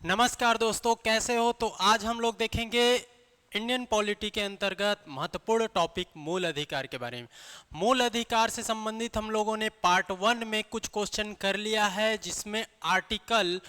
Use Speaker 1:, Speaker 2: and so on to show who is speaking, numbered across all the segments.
Speaker 1: नमस्कार दोस्तों, कैसे हो। तो आज हम लोग देखेंगे इंडियन पॉलिटी के अंतर्गत महत्वपूर्ण टॉपिक मूल अधिकार के बारे में। मूल अधिकार से संबंधित हम लोगों ने पार्ट 1 में कुछ क्वेश्चन कर लिया है, जिसमें आर्टिकल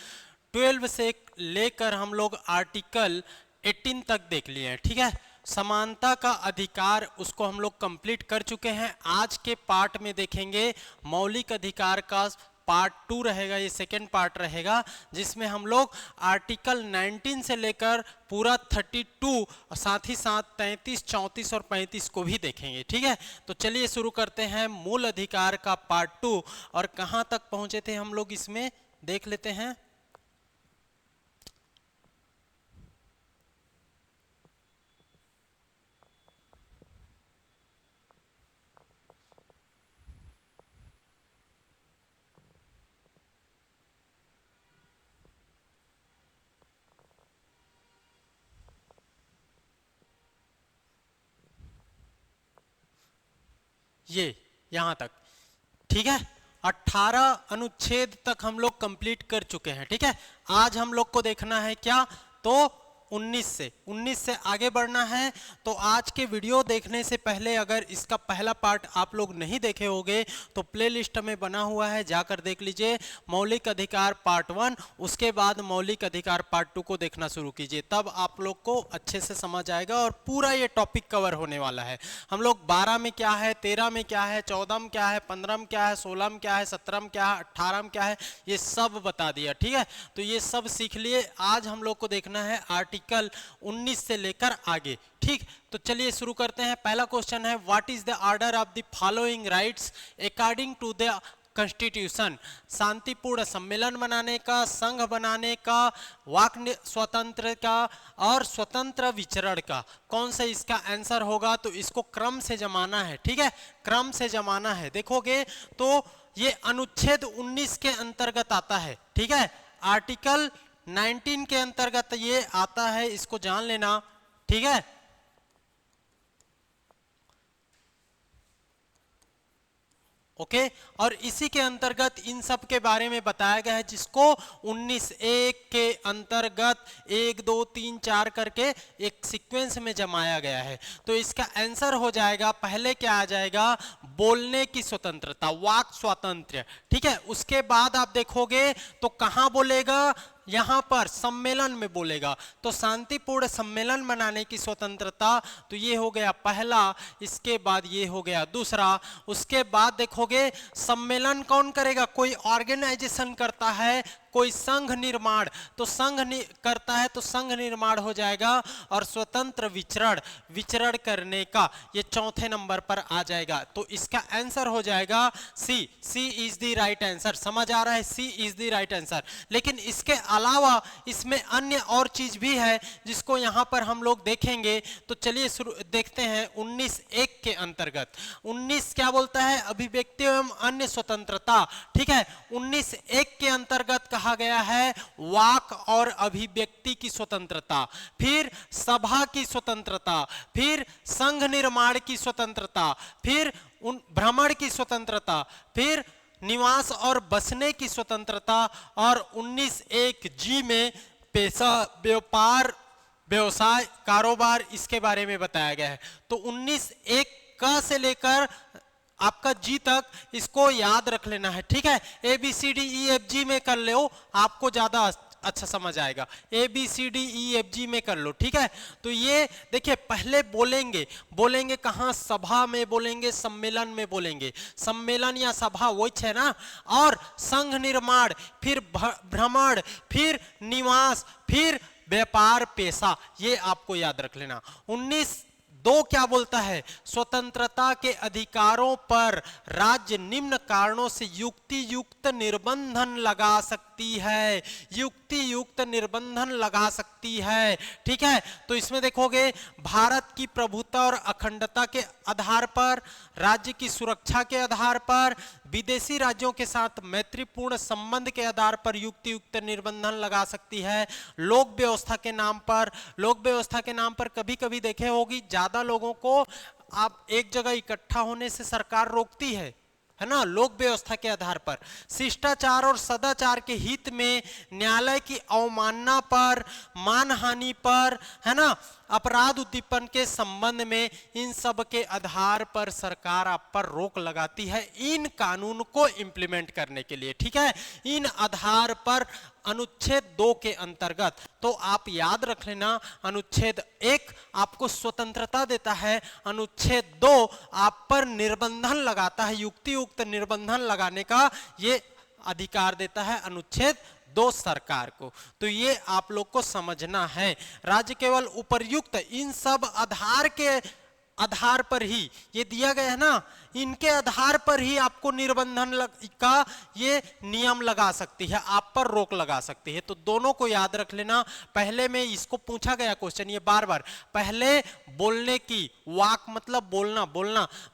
Speaker 1: 12 से लेकर हम लोग आर्टिकल 18 तक देख लिए हैं। ठीक है, समानता का अधिकार उसको हम लोग कंप्लीट कर चुके हैं। आज के पार्ट में देखेंगे मौलिक अधिकार का पार्ट 2 रहेगा, ये सेकेंड पार्ट रहेगा, जिसमें हम लोग आर्टिकल 19 से लेकर पूरा 32 और साथ ही साथ 33, 34 और 35 को भी देखेंगे। ठीक है, तो चलिए शुरू करते हैं मूल अधिकार का पार्ट 2। और कहां तक पहुंचे थे हम लोग, इसमें देख लेते हैं। ये यहां तक ठीक है, 18 अनुच्छेद तक हम लोग कंप्लीट कर चुके हैं। ठीक है, आज हम लोग को देखना है क्या, तो 19 से आगे बढ़ना है। तो आज के वीडियो देखने से पहले अगर इसका पहला पार्ट आप लोग नहीं देखे होंगे तो प्लेलिस्ट में बना हुआ है, जाकर देख लीजिए। मौलिक अधिकार पार्ट 1, उसके बाद मौलिक अधिकार पार्ट 2 को देखना शुरू कीजिए, तब आप लोग को अच्छे से समझ आएगा और पूरा ये टॉपिक कवर होने वाला है। हम लोग 12 में क्या है, 13 में क्या है, 14 में क्या है, 15 में क्या है, 16 में क्या है, 17 में क्या है, 18 में क्या है, ये सब बता दिया। ठीक है, तो ये सब सीख लिए। आज हम लोग को देखना है आर्टिकल 19 से लेकर आगे। ठीक, तो चलिए शुरू करते हैं। पहला क्वेश्चन है, what is the order of the following rights according to the constitution. शांतिपूर्ण सम्मेलन बनाने का, संघ बनाने का, वाक स्वतंत्र का और स्वतंत्र विचरण का, कौन सा इसका आंसर होगा। तो इसको क्रम से जमाना है। ठीक है, क्रम से जमाना है। देखोगे तो ये अनुच्छेद 19 के अंतर्गत आता है। ठीक है, आर्टिकल 19 के अंतर्गत ये आता है, इसको जान लेना। ठीक है, ओके, और इसी के अंतर्गत इन सब के बारे में बताया गया है, जिसको 19(1) के अंतर्गत 1, 2, 3, 4 करके एक सीक्वेंस में जमाया गया है। तो इसका आंसर हो जाएगा, पहले क्या आ जाएगा, बोलने की स्वतंत्रता, वाक स्वातंत्र्य। ठीक है, उसके बाद आप देखोगे तो कहां बोलेगा, यहां पर सम्मेलन में बोलेगा, तो शांतिपूर्ण सम्मेलन बनाने की स्वतंत्रता। तो ये हो गया पहला, इसके बाद ये हो गया दूसरा। उसके बाद देखोगे सम्मेलन कौन करेगा, कोई ऑर्गेनाइजेशन करता है, कोई संघ निर्माण, तो करता है तो संघ निर्माण हो जाएगा। और स्वतंत्र विचरण, विचरण करने का, ये चौथे नंबर पर आ जाएगा। तो इसका आंसर हो जाएगा सी इज द राइट आंसर। समझ आ रहा है, सी इज द राइट आंसर। लेकिन इसके अलावा इसमें अन्य और चीज भी है, जिसको यहां पर हम लोग देखेंगे। तो चलिए देखते हैं 19(1) के अंतर्गत 19 क्या बोलता है, अभिव्यक्ति एवं अन्य स्वतंत्रता। ठीक है, 19(1) के अंतर्गत कहा गया है वाक और अभिव्यक्ति की स्वतंत्रता, फिर सभा की स्वतंत्रता, फिर संघ निर्माण की स्वतंत्रता, फिर भ्रमण की स्वतंत्रता, फिर निवास और बसने की स्वतंत्रता, और 19(1) में पेशा, व्यापार, व्यवसाय, कारोबार, इसके बारे में बताया गया है। तो 19(1) का से लेकर आपका जी तक इसको याद रख लेना है। ठीक है, ABCDEFG में कर लो, आपको ज्यादा अच्छा समझ आएगा। ABCDEFG में कर लो। ठीक है, तो ये देखिए, पहले बोलेंगे कहां, सभा में बोलेंगे, सम्मेलन में बोलेंगे। सम्मेलन या सभा वही है ना। और संघ निर्माण, फिर भ्रमण, फिर निवास, फिर व्यापार, पेशा, ये आपको याद रख लेना। 19(2) क्या बोलता है, स्वतंत्रता के अधिकारों पर राज्य निम्न कारणों से युक्ति युक्त निर्बंधन लगा सकती है, युक्ति युक्त निर्बंधन लगा सकती है। ठीक है, तो इसमें देखोगे भारत की प्रभुता और अखंडता के आधार पर, राज्य की सुरक्षा के आधार पर, विदेशी राज्यों के साथ मैत्रीपूर्ण संबंध के आधार पर युक्ति युक्त निर्बंधन लगा सकती है। लोक व्यवस्था के नाम पर, लोक व्यवस्था के नाम पर कभी कभी देखे होगी, ज्यादा लोगों को आप एक जगह इकट्ठा होने से सरकार रोकती है है ना, लोक व्यवस्था के आधार पर, शिष्टाचार और सदाचार के हित में, न्यायालय की अवमानना पर, मानहानि पर, है ना, अपराध उद्दीपन के संबंध में, इन सब के आधार पर सरकार आप पर रोक लगाती है इन कानून को इंप्लीमेंट करने के लिए। ठीक है, इन आधार पर अनुच्छेद 2 के अंतर्गत, तो आप याद रख लेना, अनुच्छेद 1 आपको स्वतंत्रता देता है, अनुच्छेद 2 आप पर निर्बंधन लगाता है, युक्तियुक्त निर्बंधन लगाने का ये अधिकार देता है अनुच्छेद 2 सरकार को। तो ये आप लोग को समझना है। राज्य केवल उपर्युक्त इन सब आधार के आधार पर ही, ये दिया गया है ना, इनके आधार पर ही आपको निर्बंधन का ये नियम लगा सकती है, आप पर रोक लगा सकती है। तो दोनों को याद रख लेना। पहले में इसको पूछा गया क्वेश्चन, ये बार बार, पहले बोलने की, वाक मतलब बोलना,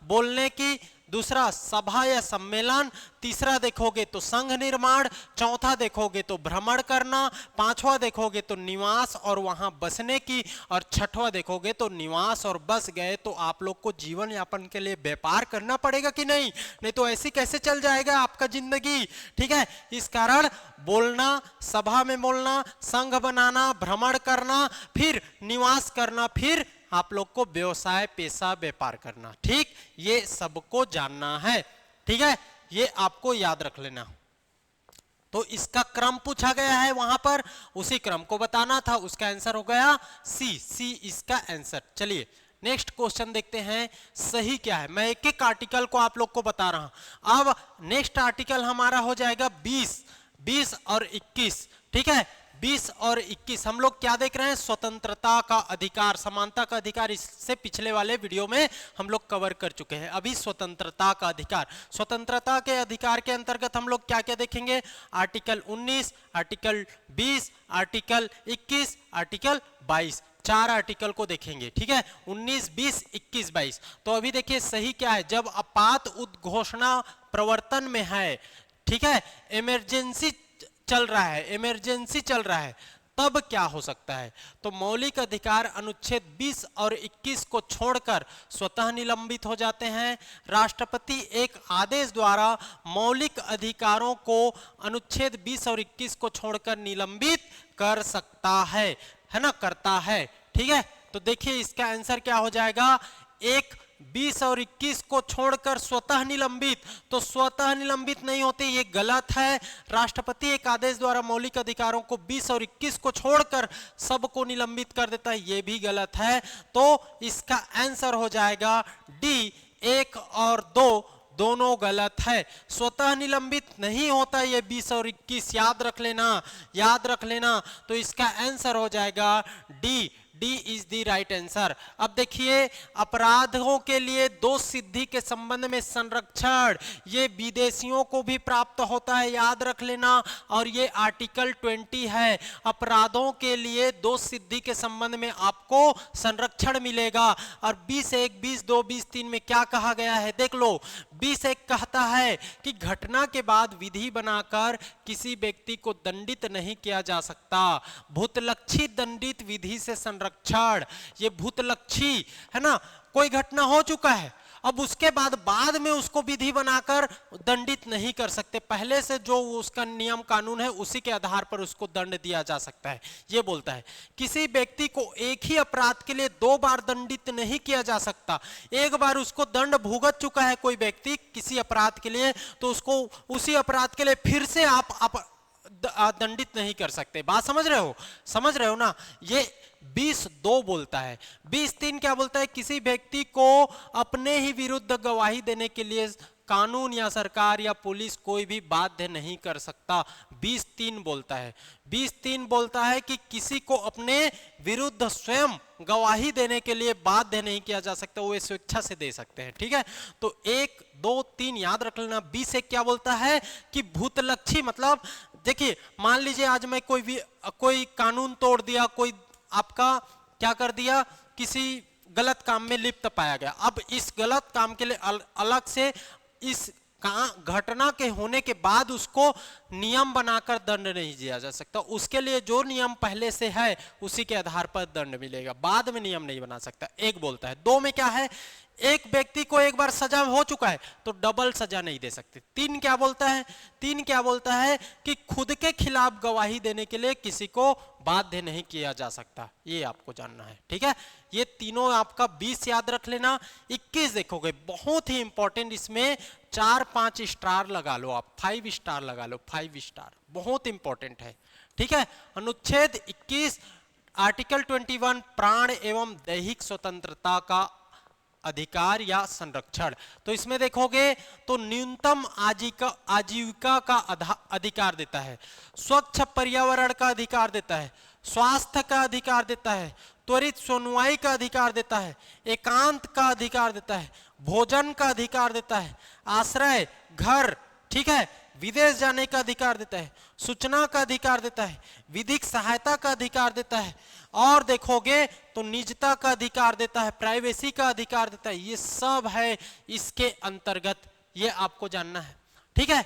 Speaker 1: बोलने की, दूसरा सभा या सम्मेलन, तीसरा देखोगे तो संघ निर्माण, चौथा देखोगे तो भ्रमण करना, पांचवा देखोगे तो निवास और वहां बसने की, और छठवां देखोगे तो निवास और बस गए तो आप लोग को जीवन यापन के लिए व्यापार करना पड़ेगा कि नहीं, नहीं तो ऐसी कैसे चल जाएगा आपका जिंदगी। ठीक है, इस कारण बोलना, सभा में बोलना, संघ बनाना, भ्रमण करना, फिर निवास करना, फिर आप लोग को व्यवसाय, पेशा, व्यापार करना। ठीक, ये सबको जानना है। ठीक है, ये आपको याद रख लेना। तो इसका क्रम पूछा गया है वहां पर, उसी क्रम को बताना था, उसका आंसर हो गया सी इसका आंसर। चलिए नेक्स्ट क्वेश्चन देखते हैं, सही क्या है। मैं एक एक आर्टिकल को आप लोग को बता रहा हूं। अब नेक्स्ट आर्टिकल हमारा हो जाएगा 20 और 21। ठीक है, 20 और 21 हम लोग क्या देख रहे हैं, स्वतंत्रता का अधिकार, समानता का अधिकार, इससे पिछले वाले वीडियो में हम लोग कवर कर चुके हैं। अभी स्वतंत्रता का अधिकार, स्वतंत्रता के अधिकार के अंतर्गत हम लोग क्या क्या देखेंगे, article 19, article 20, article 21, article 22, 4 article को देखेंगे। ठीक है, 19, 20, 21, 22। तो अभी देखिए सही क्या है, जब आपात उद्घोषणा प्रवर्तन में है, ठीक है, इमरजेंसी चल रहा है, तब क्या हो सकता है। तो मौलिक अधिकार अनुच्छेद 20 और 21 को छोड़कर स्वतः निलंबित हो जाते हैं। राष्ट्रपति एक आदेश द्वारा मौलिक अधिकारों को अनुच्छेद 20 और 21 को छोड़कर निलंबित कर सकता है ना, करता है। ठीक है, तो देखिए इसका आंसर क्या हो जाएगा, 20 और 21 को छोड़कर स्वतः निलंबित, तो स्वतः निलंबित नहीं होते, ये गलत है। राष्ट्रपति एक आदेश द्वारा मौलिक अधिकारों को 20 और 21 को छोड़कर सबको निलंबित कर देता है, ये भी गलत है। तो इसका आंसर हो जाएगा डी, 1 और 2 दोनों गलत है। स्वतः निलंबित नहीं होता ये 20 और 21, याद रख लेना। तो इसका आंसर हो जाएगा D is the right answer. अब देखिए अपराधों के लिए दोष सिद्धि के संबंध में संरक्षण, ये विदेशियों को भी प्राप्त होता है, याद रख लेना। और ये आर्टिकल 20 है, अपराधों के लिए दोष सिद्धि के संबंध में आपको संरक्षण मिलेगा। और 20(1), 20(2), 20(3) में क्या कहा गया है, देख लो। 20(1) कहता है कि घटना के बाद विधि बनाकर किसी व्यक्ति को दंडित नहीं किया जा सकता। भूतलक्षी दंडित विधि से संरक्षण, ये भूतलक्षी है ना, कोई घटना हो चुका है, अब उसके बाद में उसको विधि बनाकर दंडित नहीं कर सकते, पहले से जो उसका नियम कानून है उसी के आधार पर उसको दंड दिया जा सकता है। ये बोलता है किसी व्यक्ति को एक ही अपराध के लिए 2 बार दंडित नहीं किया जा सकता। एक बार उसको दंड भुगत चुका है कोई व्यक्ति किसी अपराध के लिए, तो उसको उसी अपराध के लिए फिर से आप दंडित नहीं कर सकते। बात समझ रहे हो ना। ये 20(2) बोलता है। 20(3) क्या बोलता है, किसी व्यक्ति को अपने ही विरुद्ध गवाही देने के लिए कानून या सरकार या पुलिस कोई भी बाध्य नहीं कर सकता। 20(3) बोलता है। 20(3) बोलता है कि किसी को अपने विरुद्ध स्वयं गवाही देने के लिए बाध्य नहीं किया जा सकता, वो स्वेच्छा से दे सकते हैं। ठीक है, तो 1, 2, 3 याद रख लेना। 20(1) क्या बोलता है कि भूतलक्षी, मतलब देखिए मान लीजिए आज मैं कोई कानून तोड़ दिया, कोई आपका क्या कर दिया, किसी गलत काम में लिप्त पाया गया। अब इस गलत काम के लिए अलग से इस घटना के होने के बाद उसको नियम बनाकर दंड नहीं दिया जा सकता, उसके लिए जो नियम पहले से है उसी के आधार पर दंड मिलेगा, बाद में नियम नहीं बना सकता। 1 बोलता है। 2 में क्या है, एक व्यक्ति को एक बार सजा हो चुका है तो डबल सजा नहीं दे सकते। 3 क्या बोलता है? 3 क्या बोलता है कि खुद के खिलाफ गवाही देने के लिए किसी को बाध्य नहीं किया जा सकता। ये आपको जानना है, ठीक है। ये तीनों आपका 20 याद रख लेना। 21 देखोगे बहुत ही इंपॉर्टेंट, इसमें 4-5 स्टार लगा लो आप, 5 स्टार लगा लो, 5 स्टार, बहुत इंपॉर्टेंट है, ठीक है। अनुच्छेद 21 आर्टिकल 21 प्राण एवं दैहिक स्वतंत्रता का अधिकार या संरक्षण। तो इसमें देखोगे तो न्यूनतम आजीविका का अधिकार देता है, स्वच्छ पर्यावरण का अधिकार देता है, स्वास्थ्य का अधिकार देता है, त्वरित सुनवाई का अधिकार देता है, एकांत का अधिकार देता है, भोजन का अधिकार देता है, आश्रय घर, ठीक है, विदेश जाने का अधिकार देता है, सूचना का अधिकार देता है, विधिक सहायता का अधिकार देता है, और देखोगे तो निजता का अधिकार देता है, प्राइवेसी का अधिकार देता है। ये सब है इसके अंतर्गत, ये आपको जानना है, ठीक है।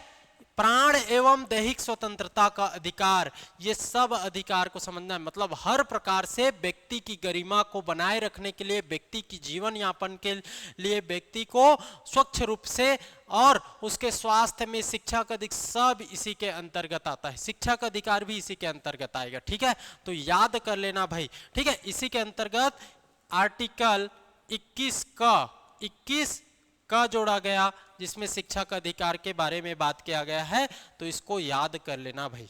Speaker 1: प्राण एवं दैहिक स्वतंत्रता का अधिकार, ये सब अधिकार को समझना है। मतलब हर प्रकार से व्यक्ति की गरिमा को बनाए रखने के लिए, व्यक्ति की जीवन यापन के लिए, व्यक्ति को स्वच्छ रूप से और उसके स्वास्थ्य में, शिक्षा का अधिकार, सब इसी के अंतर्गत आता है। शिक्षा का अधिकार भी इसी के अंतर्गत आएगा, ठीक है। तो याद कर लेना भाई, ठीक है। इसी के अंतर्गत आर्टिकल 21 का जोड़ा गया, जिसमें शिक्षा का अधिकार के बारे में बात किया गया है, तो इसको याद कर लेना भाई,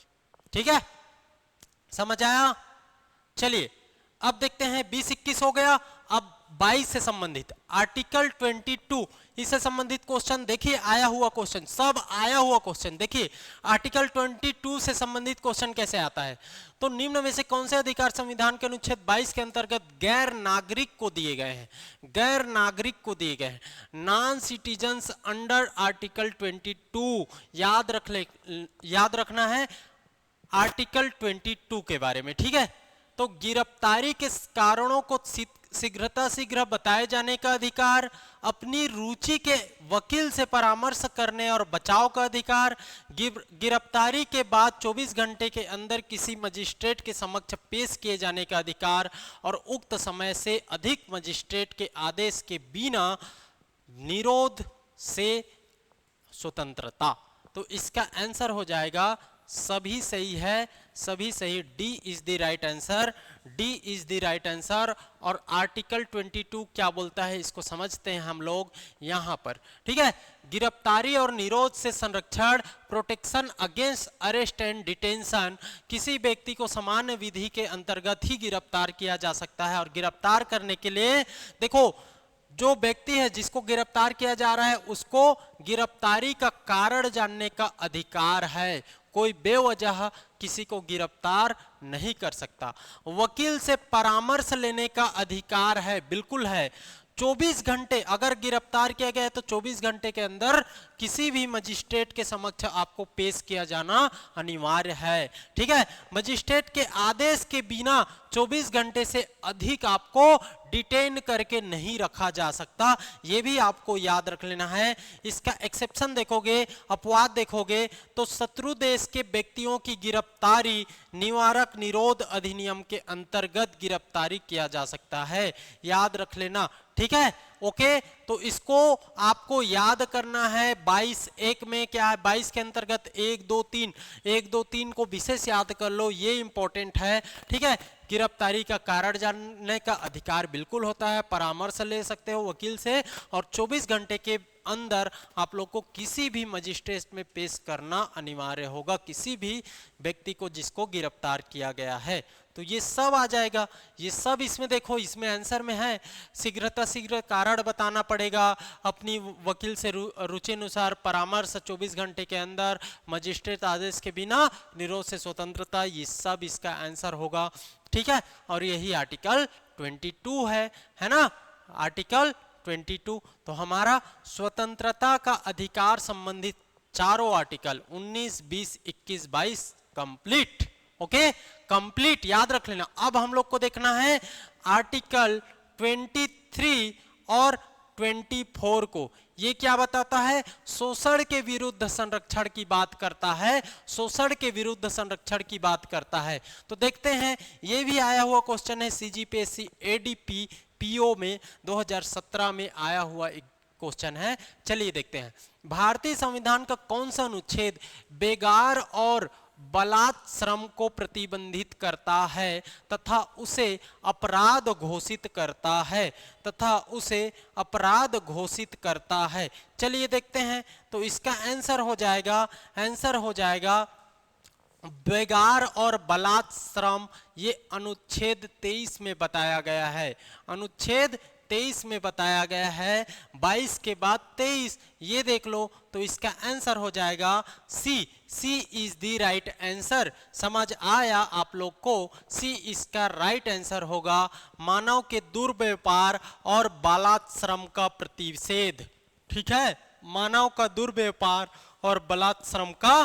Speaker 1: ठीक है। समझ आया? चलिए अब देखते हैं 20-21 हो गया। अब 22 से संबंधित आर्टिकल 22, इससे संबंधित क्वेश्चन देखिए, आया हुआ क्वेश्चन, सब आया हुआ क्वेश्चन देखिए। आर्टिकल 22 से संबंधित क्वेश्चन कैसे आता है? तो निम्न में से कौन से अधिकार संविधान के अनुच्छेद 22 के अंतर्गत गैर नागरिक को दिए गए हैं? गैर नागरिक को दिए गए हैं, नॉन सिटीजन्स अंडर आर्टिकल 22। याद रखना है आर्टिकल 22 के बारे में, ठीक है। तो गिरफ्तारी के कारणों को शीघ्र बताए जाने का अधिकार, अपनी रुचि के वकील से परामर्श करने और बचाव का अधिकार, गिरफ्तारी के बाद 24 घंटे के अंदर किसी मजिस्ट्रेट के समक्ष पेश किए जाने का अधिकार, और उक्त समय से अधिक मजिस्ट्रेट के आदेश के बिना निरोध से स्वतंत्रता। तो इसका आंसर हो जाएगा, सभी सही है, सभी सही, D is the right answer, D is the right answer. और आर्टिकल 22 क्या बोलता है इसको समझते हैं हम लोग यहां पर, ठीक है। गिरफ्तारी और निरोध से संरक्षण, protection against arrest and detention, किसी व्यक्ति को सामान्य विधि के अंतर्गत ही गिरफ्तार किया जा सकता है। और गिरफ्तार करने के लिए देखो, जो व्यक्ति है जिसको गिरफ्तार किया जा रहा है, उसको गिरफ्तारी का कारण जानने का अधिकार है। कोई बेवजह किसी को गिरफ्तार नहीं कर सकता। वकील से परामर्श लेने का अधिकार है, बिल्कुल है। 24 घंटे अगर गिरफ्तार किया गया है तो 24 घंटे के अंदर किसी भी मजिस्ट्रेट के समक्ष आपको पेश किया जाना अनिवार्य है, ठीक है। मजिस्ट्रेट के आदेश के बिना 24 घंटे से अधिक आपको डिटेन करके नहीं रखा जा सकता, ये भी आपको याद रख लेना है। इसका एक्सेप्शन देखोगे, अपवाद देखोगे तो शत्रु देश के व्यक्तियों की गिरफ्तारी निवारक निरोध अधिनियम के अंतर्गत गिरफ्तारी किया जा सकता है, याद रख लेना, ठीक है। ओके, तो इसको आपको याद करना है। 22(1) में क्या है? 22 के अंतर्गत 1, 2, 3, 1, 2, 3 को विशेष याद कर लो, ये इंपॉर्टेंट है, ठीक है। गिरफ्तारी का कारण जानने का अधिकार बिल्कुल होता है, परामर्श ले सकते हो वकील से, और 24 घंटे के अंदर आप लोग को किसी भी मजिस्ट्रेट में पेश करना अनिवार्य होगा, किसी भी व्यक्ति को जिसको गिरफ्तार किया गया है। तो ये सब आ जाएगा, ये सब इसमें देखो, इसमें आंसर में है। शीघ्र कारण बताना पड़ेगा, अपनी वकील से रुचि अनुसार परामर्श 24 घंटे के अंदर, मजिस्ट्रेट आदेश के बिना निरोध से स्वतंत्रता, ये सब इसका आंसर होगा, ठीक है। और यही आर्टिकल 22 है ना, आर्टिकल 22। तो हमारा स्वतंत्रता का अधिकार संबंधित चारों आर्टिकल 19, 20, 21, 22 कंप्लीट, ओके, कंप्लीट, याद रख लेना। अब हम लोग को देखना है आर्टिकल 23 और 24 को। ये क्या बताता है? शोषण के विरुद्ध संरक्षण की बात करता है, शोषण के विरुद्ध संरक्षण की बात करता है। तो देखते हैं, ये भी आया हुआ क्वेश्चन है CGPSC ADP पीओ में 2017 में आया हुआ एक क्वेश्चन है। चलिए देखते हैं, भारतीय संविधान का कौन सा अनुच्छेद बेगार और बलात् श्रम को प्रतिबंधित करता है तथा उसे अपराध घोषित करता है चलिए देखते हैं। तो इसका आंसर हो जाएगा बेगार और बलात् श्रम। ये अनुच्छेद 23 में बताया गया है, अनुच्छेद 23 में बताया गया है। 22 के बाद 23, ये देख लो। तो इसका आंसर हो जाएगा सी इज द राइट आंसर। समझ आया आप लोग को? सी इसका राइट आंसर होगा, मानव के दुर्व्यापार और बलात् श्रम का प्रतिषेध। ठीक है, मानव का दुर्व्यापार और बलात् श्रम का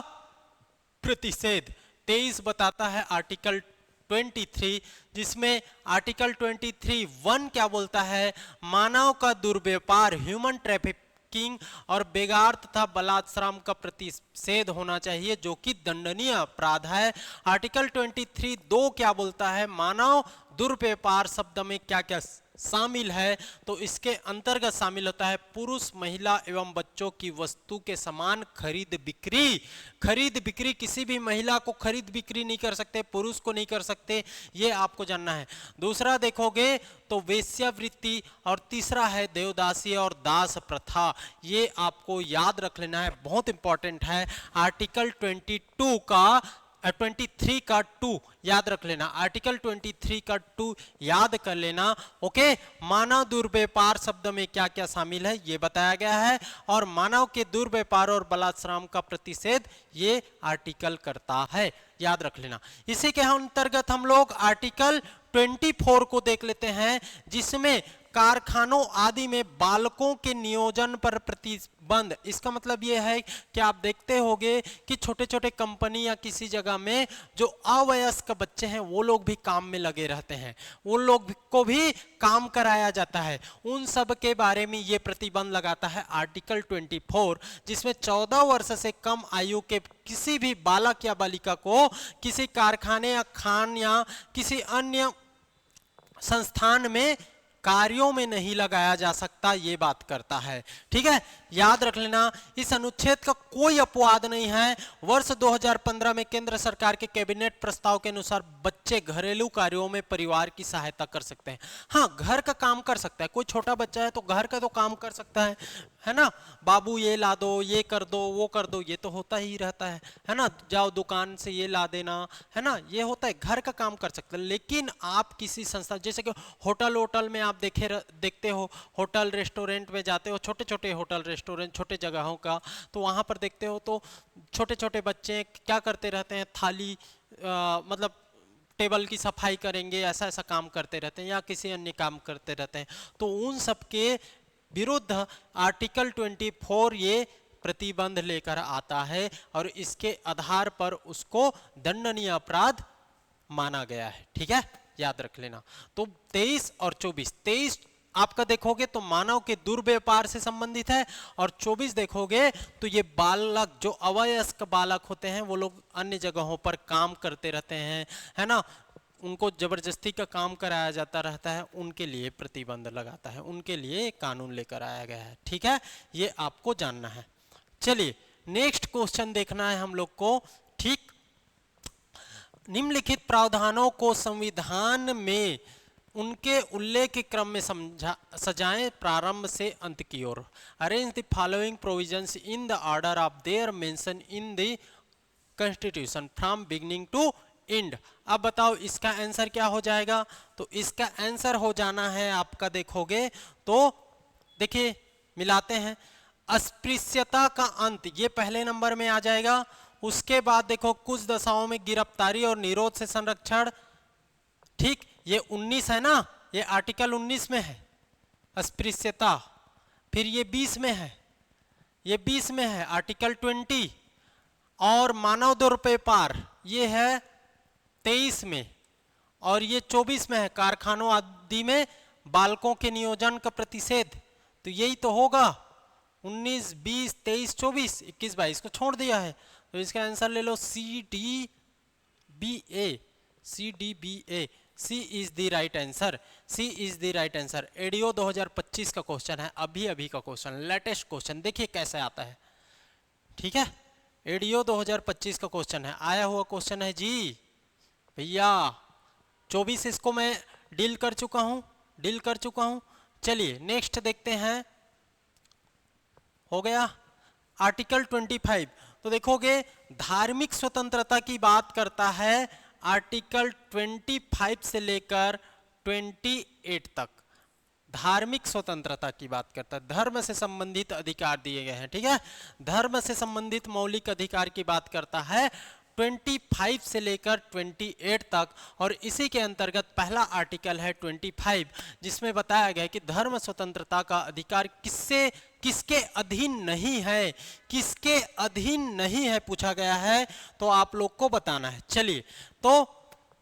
Speaker 1: प्रतिषेध 23 बताता है आर्टिकल 23, जिसमें आर्टिकल 23(1) क्या बोलता है? मानव का दुर्व्यापार, ह्यूमन ट्रैफिकिंग और बेगार तथा बलात् श्रम का प्रतिषेध होना चाहिए, जो कि दंडनीय अपराध है। आर्टिकल 23(2) क्या बोलता है? मानव दुर्व्यापार शब्द में क्या क्या शामिल है? तो इसके अंतर्गत शामिल होता है पुरुष, महिला एवं बच्चों की वस्तु के समान खरीद बिक्री। किसी भी महिला को खरीद बिक्री नहीं कर सकते, पुरुष को नहीं कर सकते, ये आपको जानना है। दूसरा देखोगे तो वेश्यावृत्ति, और तीसरा है देवदासी और दास प्रथा। ये आपको याद रख लेना है, बहुत इंपॉर्टेंट है। आर्टिकल 23 का 2 याद रख लेना, आर्टिकल 23 का 2 याद कर लेना। ओके, मानव दुर्व्यापार शब्द में क्या क्या शामिल है ये बताया गया है, और मानव के दुर्व्यापार और बलात् श्रम का प्रतिषेध ये आर्टिकल करता है, याद रख लेना। इसी के अंतर्गत हम लोग आर्टिकल 24 को देख लेते हैं, जिसमें कारखानों आदि में बालकों के नियोजन पर प्रतिबंध। इसका मतलब यह है कि आप देखते होंगे कि छोटे छोटे कंपनी या किसी जगह में जो अवयस्क बच्चे हैं वो लोग भी काम में लगे रहते हैं, उन लोग को भी काम कराया जाता है, उन सब के बारे में ये प्रतिबंध लगाता है आर्टिकल 24, जिसमें 14 वर्ष से कम आयु के किसी भी बालक या बालिका को किसी कारखाने या खान या किसी अन्य संस्थान में कार्यों में नहीं लगाया जा सकता, ये बात करता है। ठीक है, याद रख लेना। इस अनुच्छेद का कोई अपवाद नहीं है। वर्ष 2015 में केंद्र सरकार के कैबिनेट प्रस्ताव के अनुसार बच्चे घरेलू कार्यों में परिवार की सहायता कर सकते हैं। हाँ, घर का काम कर सकता है, कोई छोटा बच्चा है तो घर का तो काम कर सकता है ना। बाबू ये ला दो, ये कर दो, वो कर दो, ये तो होता ही रहता है ना। जाओ दुकान से ये ला देना, है ना, ये होता है, घर का काम कर सकते हैं। लेकिन आप किसी संस्था, जैसे कि होटल में आप देखते हो, होटल रेस्टोरेंट में जाते हो, छोटे छोटे होटल रेस्टोरेंट छोटे जगहों का, तो वहां पर देखते हो तो छोटे छोटे बच्चे क्या करते रहते हैं, थाली मतलब टेबल की सफाई करेंगे, ऐसा ऐसा काम करते रहते हैं, या किसी अन्य काम करते रहते हैं। तो उन सब के विरुद्ध आर्टिकल 24 ये प्रतिबंध लेकर आता है, और इसके आधार पर उसको दंडनीय अपराध माना गया है। ठीक है, याद रख लेना। तो 23 और 24, आपका देखोगे तो मानव के दुर्व्यापार से संबंधित है, और 24 देखोगे तो ये बालक, जो अवयस्क बालक होते हैं, वो लोग अन्य जगहों पर काम करते रहते हैं, है ना, उनको जबरदस्ती का काम कराया जाता रहता है, उनके लिए प्रतिबंध लगाता है, उनके लिए कानून लेकर आया गया है। ठीक है, ये आपको जानना है। चलिए नेक्स्ट क्वेश्चन देखना है हम लोग को। ठीक, निम्नलिखित प्रावधानों को संविधान में उनके उल्लेख के क्रम में सजाएं प्रारंभ से अंत की ओर। Arrange the following provisions in the order of their mention in the constitution from beginning to end. अब बताओ इसका आंसर क्या हो जाएगा? तो इसका आंसर हो जाना है आपका, देखोगे तो देखिए मिलाते हैं, अस्पृश्यता का अंत, ये पहले नंबर में आ जाएगा। उसके बाद देखो कुछ दशाओं में गिरफ्तारी और निरोध से संरक्षण। ठीक, ये 19 है ना, ये आर्टिकल 19 में है अस्पृश्यता। फिर ये 20 में है, ये 20 में है आर्टिकल 20। और मानव दुर्व्यापार ये है 23 में, और ये 24 में है कारखानों आदि में बालकों के नियोजन का प्रतिषेध। तो यही तो होगा, 19, 20, 23, 24, 21, 22 को छोड़ दिया है। तो इसका आंसर ले लो CDBA, C is the right answer, C is the right answer. ADO 2025 का क्वेश्चन है, अभी अभी का क्वेश्चन, लेटेस्ट क्वेश्चन, देखिए कैसे आता है। ठीक है, एडीओ 2025 का क्वेश्चन है, आया हुआ क्वेश्चन है जी भैया। 24 इसको मैं डील कर चुका हूं। चलिए नेक्स्ट देखते हैं, हो गया आर्टिकल 25। तो देखोगे धार्मिक स्वतंत्रता की बात करता है आर्टिकल 25 से लेकर 28 तक, धार्मिक स्वतंत्रता की बात करता है, धर्म से संबंधित अधिकार दिए गए हैं। ठीक है, धर्म से संबंधित मौलिक अधिकार की बात करता है 25 से लेकर 28 तक, और इसी के अंतर्गत पहला आर्टिकल है 25, जिसमें बताया गया है कि धर्म स्वतंत्रता का अधिकार किसके अधीन नहीं है, किसके अधीन नहीं है पूछा गया है, तो आप लोग को बताना है। चलिए, तो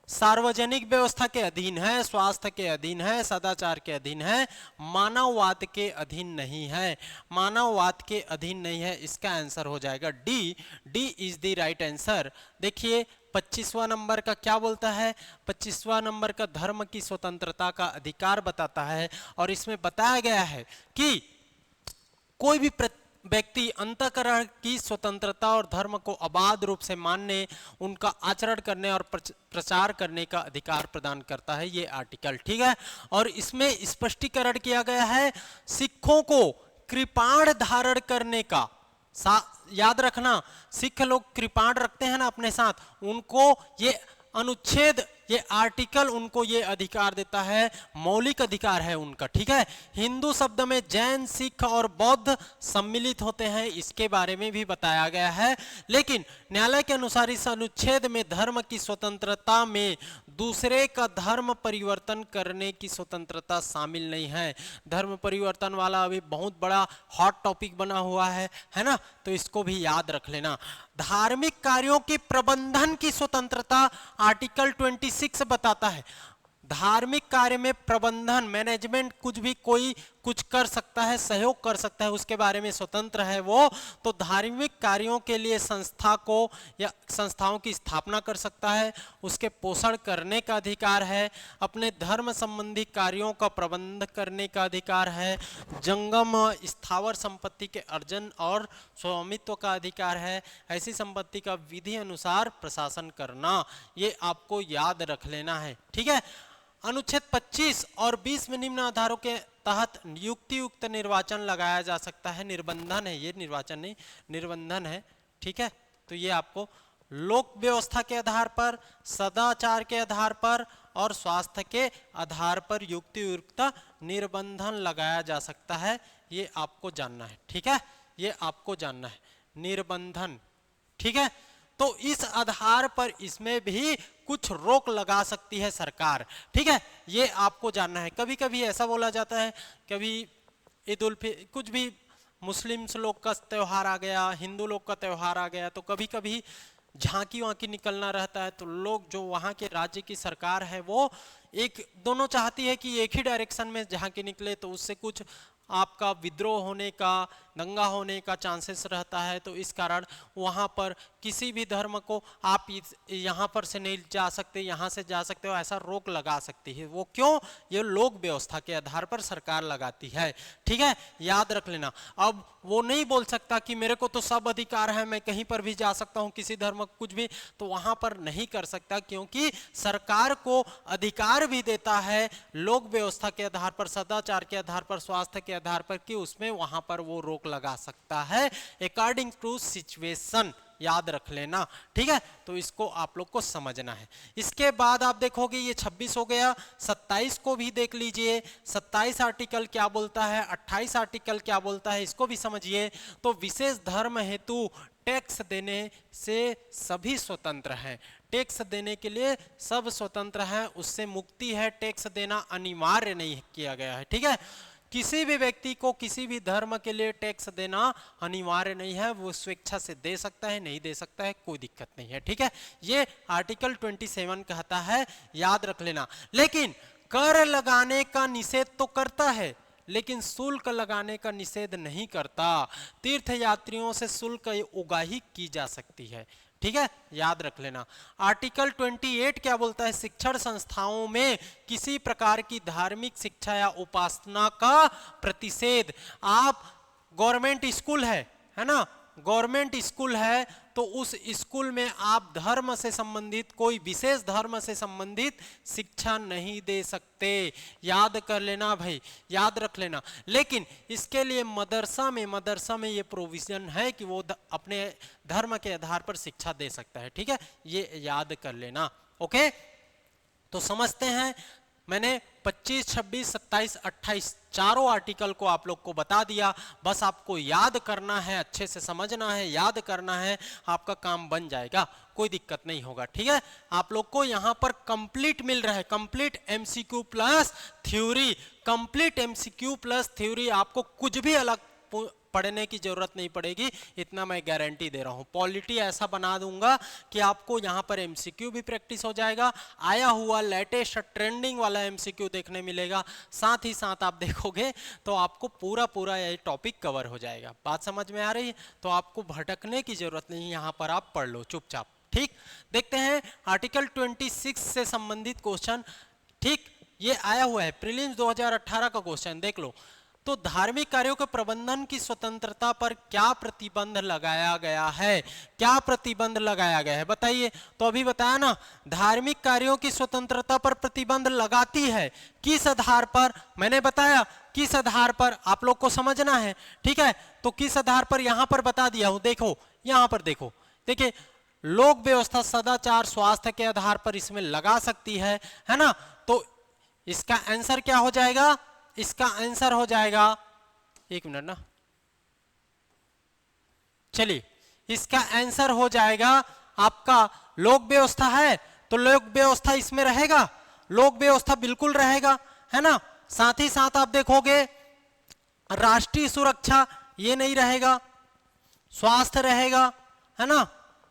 Speaker 1: सार्वजनिक व्यवस्था के अधीन है, स्वास्थ्य के अधीन है, सदाचार के अधीन है, मानववाद के अधीन नहीं है, मानववाद के अधीन नहीं है। इसका आंसर हो जाएगा D, D is the right answer. देखिए 25वां नंबर का क्या बोलता है, 25वां नंबर का धर्म की स्वतंत्रता का अधिकार बताता है, और इसमें बताया गया है कि कोई भी व्यक्ति अंतःकरण की स्वतंत्रता और धर्म को अबाध रूप से मानने, उनका आचरण करने और प्रचार करने का अधिकार प्रदान करता है ये आर्टिकल। ठीक है, और इसमें स्पष्टीकरण किया गया है सिखों को कृपाण धारण करने का। याद रखना, सिख लोग कृपाण रखते हैं ना अपने साथ, उनको ये अनुच्छेद, ये आर्टिकल उनको ये अधिकार देता है, मौलिक अधिकार है उनका। ठीक है, हिंदू शब्द में जैन, सिख और बौद्ध सम्मिलित होते हैं, इसके बारे में भी बताया गया है, लेकिन न्यायालय के अनुसार इस अनुच्छेद में धर्म की स्वतंत्रता में दूसरे का धर्म परिवर्तन करने की स्वतंत्रता शामिल नहीं है। धर्म परिवर्तन वाला अभी बहुत बड़ा हॉट टॉपिक बना हुआ है ना, तो इसको भी याद रख लेना। धार्मिक कार्यों के प्रबंधन की स्वतंत्रता आर्टिकल 26 बताता है। धार्मिक कार्य में प्रबंधन, मैनेजमेंट, कुछ भी कोई कुछ कर सकता है, सहयोग कर सकता है, उसके बारे में स्वतंत्र है वो। तो धार्मिक कार्यों के लिए संस्था को या संस्थाओं की स्थापना कर सकता है, उसके पोषण करने का अधिकार है, अपने धर्म संबंधी कार्यों का प्रबंध करने का अधिकार है, जंगम स्थावर संपत्ति के अर्जन और स्वामित्व का अधिकार है, ऐसी संपत्ति का विधि अनुसार प्रशासन करना, ये आपको याद रख लेना है। ठीक है, अनुच्छेद 25 और 20 में निम्न आधारों के तहत युक्तियुक्त निर्वाचन लगाया जा सकता है। निर्बंधन है ये, निर्वाचन नहीं, निर्बंधन है। ठीक है, तो ये आपको लोक व्यवस्था के आधार पर, सदाचार के आधार पर और स्वास्थ्य के आधार पर युक्तियुक्त निर्बंधन लगाया जा सकता है, ये आपको जानना है। ठीक है, ये आपको जानना है, निर्बंधन। ठीक है, तो इस आधार पर इसमें भी कुछ रोक लगा सकती है सरकार। ठीक है, ये आपको जानना है। कभी कभी ऐसा बोला जाता है, कभी ईद उल फितर, कुछ भी मुस्लिम लोग का त्यौहार आ गया, हिंदू लोग का त्यौहार आ गया, तो कभी कभी झांकी वांकी निकलना रहता है, तो लोग जो वहाँ के राज्य की सरकार है वो दोनों चाहती है कि एक ही डायरेक्शन में झांकी निकले, तो उससे कुछ आपका विद्रोह होने का, दंगा होने का चांसेस रहता है। तो इस कारण वहाँ पर किसी भी धर्म को आप यहाँ पर से नहीं जा सकते, यहाँ से जा सकते हो, ऐसा रोक लगा सकती है। वो क्यों? ये लोक व्यवस्था के आधार पर सरकार लगाती है। ठीक है, याद रख लेना। अब वो नहीं बोल सकता कि मेरे को तो सब अधिकार है, मैं कहीं पर भी जा सकता हूँ, किसी धर्म कुछ भी, तो वहाँ पर नहीं कर सकता, क्योंकि सरकार को अधिकार भी देता है लोक व्यवस्था के आधार पर, सदाचार के आधार पर, स्वास्थ्य के आधार पर, कि उसमें वहां पर वो रोक लगा सकता है अकॉर्डिंग टू सिचुएशन। याद रख लेना। ठीक है, तो इसको आप लोग को समझना है। इसके बाद आप देखोगे ये 26 हो गया, 27 को भी देख लीजिए। 27 आर्टिकल क्या बोलता है, 28 आर्टिकल क्या बोलता है, इसको भी समझिए। तो विशेष धर्म हेतु टैक्स देने से सभी स्वतंत्र हैं। टैक्स देने के लिए सब स्वतंत्र हैं, उससे मुक्ति है, टैक्स देना अनिवार्य नहीं किया गया है। ठीक है, किसी भी व्यक्ति को किसी भी धर्म के लिए टैक्स देना अनिवार्य नहीं है, वो स्वेच्छा से दे सकता है, नहीं दे सकता है, कोई दिक्कत नहीं है। ठीक है, ये आर्टिकल 27 कहता है, याद रख लेना। लेकिन कर लगाने का निषेध तो करता है, लेकिन शुल्क लगाने का निषेध नहीं करता। तीर्थ यात्रियों से शुल्क उगाही की जा सकती है। ठीक है, याद रख लेना। आर्टिकल 28 क्या बोलता है? शिक्षण संस्थाओं में किसी प्रकार की धार्मिक शिक्षा या उपासना का प्रतिषेध। आप गवर्नमेंट स्कूल है ना, गवर्नमेंट स्कूल है तो उस स्कूल में आप धर्म से संबंधित, कोई विशेष धर्म से संबंधित शिक्षा नहीं दे सकते। याद कर लेना भाई, याद रख लेना। लेकिन इसके लिए मदरसा में ये प्रोविजन है कि वो अपने धर्म के आधार पर शिक्षा दे सकता है। ठीक है, ये याद कर लेना। ओके, तो समझते हैं। मैंने 25, 26, 27, 28 चारों आर्टिकल को आप लोग को बता दिया। बस आपको याद करना है, अच्छे से समझना है, याद करना है, आपका काम बन जाएगा, कोई दिक्कत नहीं होगा। ठीक है, आप लोग को यहाँ पर कंप्लीट मिल रहा है, complete MCQ plus theory, complete MCQ plus theory. आपको कुछ भी अलग पढ़ने की जरूरत नहीं पड़ेगी, इतना मैं गारंटी दे रहा हूं। पॉलिटी ऐसा बना दूंगा कि आपको यहां पर एमसीक्यू भी प्रैक्टिस हो जाएगा, आया हुआ लेटेस्ट ट्रेंडिंग वाला एमसीक्यू देखने मिलेगा, साथ ही साथ आप देखोगे तो आपको पूरा ये टॉपिक कवर हो जाएगा। बात समझ में आ रही है? तो आपको भटकने की जरूरत नहीं, यहां पर आप पढ़ लो चुपचाप। ठीक, देखते हैं आर्टिकल 26 से संबंधित क्वेश्चन। ठीक, ये आया हुआ है प्रीलिम्स 2018 का क्वेश्चन, देख लो। तो धार्मिक कार्यों के प्रबंधन की स्वतंत्रता पर क्या प्रतिबंध लगाया गया है? क्या प्रतिबंध लगाया गया है बताइए। तो अभी बताया ना, धार्मिक कार्यों की स्वतंत्रता पर प्रतिबंध लगाती है। किस आधार पर? मैंने बताया किस आधार पर, आप लोग को समझना है। ठीक है, तो किस आधार पर यहां पर बता दिया हूं। देखो यहां पर देखो, देखिए लोक व्यवस्था, सदाचार, स्वास्थ्य के आधार पर इसमें लगा सकती है ना। तो इसका आंसर क्या हो जाएगा? इसका आंसर हो जाएगा, एक मिनट ना, चलिए इसका आंसर हो जाएगा आपका लोक व्यवस्था है तो लोक व्यवस्था इसमें रहेगा, लोक व्यवस्था बिल्कुल रहेगा, है ना। साथ ही साथ आप देखोगे राष्ट्रीय सुरक्षा ये नहीं रहेगा, स्वास्थ्य रहेगा, है ना।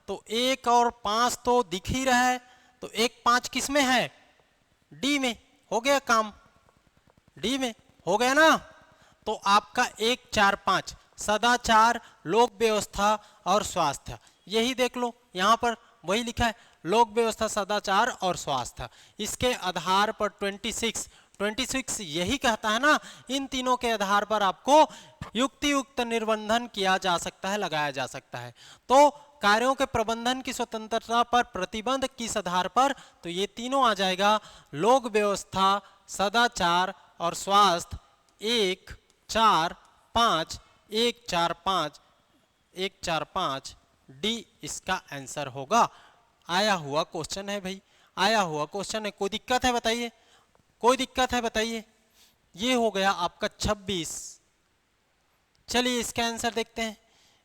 Speaker 1: तो 1 और 5 तो दिख ही रहा है, तो 1, 5 किस में है? डी में। हो गया काम, डी में हो गया ना। तो आपका 1, 4, 5 सदाचार, लोक व्यवस्था और स्वास्थ्य, यही देख लो यहां पर वही लिखा है, लोक व्यवस्था, सदाचार और स्वास्थ्य। इसके आधार पर 26 यही कहता है ना, इन तीनों के आधार पर आपको युक्तियुक्त निर्बंधन किया जा सकता है, लगाया जा सकता है। तो कार्यों के प्रबंधन की स्वतंत्रता पर प्रतिबंध किस आधार पर? तो ये तीनों आ जाएगा, लोक व्यवस्था, सदाचार और स्वास्थ्य। 1, 4, 5, 1, 4, 5, 1, 4, 5 डी इसका आंसर होगा। आया हुआ क्वेश्चन है भाई, आया हुआ क्वेश्चन है, कोई दिक्कत है बताइए, कोई दिक्कत है बताइए। ये हो गया आपका 26। चलिए इसका आंसर देखते हैं,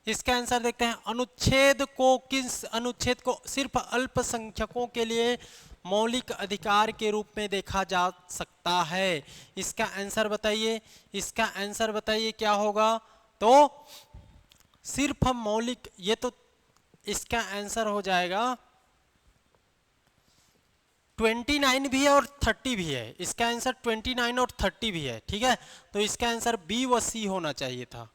Speaker 1: इसका आंसर देखते हैं। अनुच्छेद को, किस अनुच्छेद को सिर्फ अल्पसंख्यकों के लिए मौलिक अधिकार के रूप में देखा जा सकता है? इसका आंसर बताइए, इसका आंसर बताइए क्या होगा? तो सिर्फ मौलिक, ये तो इसका आंसर हो जाएगा 29 भी है और 30 भी है। इसका आंसर 29 और 30 भी है। ठीक है, तो इसका आंसर बी व सी होना चाहिए था,